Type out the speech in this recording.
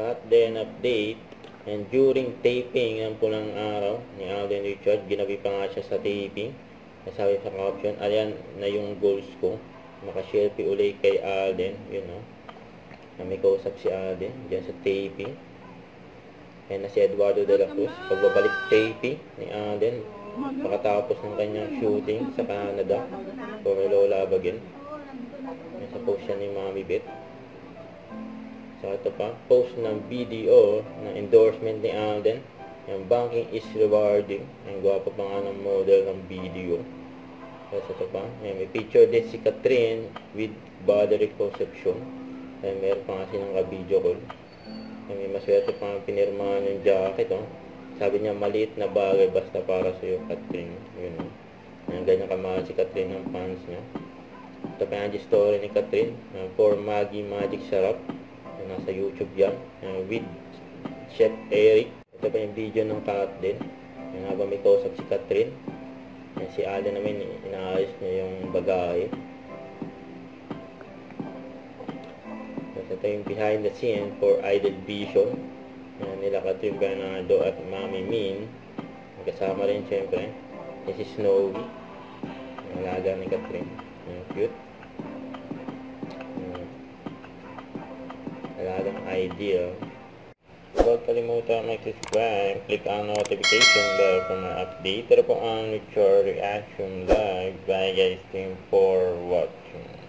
cut then update. And during taping ng pulang araw ni Alden Richard, ginabi pa nga siya sa taping. Nasabi sa caption, ayan na yung goals ko. Makashelfie uli kay Alden, yun no. May kausap si Alden dyan sa taping. And na si Eduardo de la Cruz, pagbabalik taping ni Alden, pakatapos ng kanyang shooting sa Canada for Lola Abagin. Nasa post siya ni Mami Bet. So ito pa, post ng video ng endorsement ni Alden. Yung banking is rewarding. Ang gwapo pa nga ng model ng video. So ito pa, may picture din si Catherine with body reconception. Meron pa nga silang ka-video call. May maswerte pa nga pinirmahan yung jacket. Oh. Sabi niya, maliit na bagay basta para sa'yo, Catherine. Yun, oh. Ganyan kamahal si Catherine ng fans niya. Ito pa yung story ni Catherine for Maggie Magic Sarap. Nasa YouTube yan. With Chef Eric. Ito pa yung video ng cut din. Yung habang may kausap si Catherine. Si Alden naman, inaayos niya yung bagahe. Ito yung behind the scene for Idol Vision. Nila Catherine Bernardo at Mami Min. Kasama rin syempre si Snowy, ang alaga ni Catherine. Cute. Alagang ideal. Huwag kalimutan mag-subscribe, click ang notification bell for mga update. Ito po ang Richard Reaction Live. Bye guys, thank you for watching.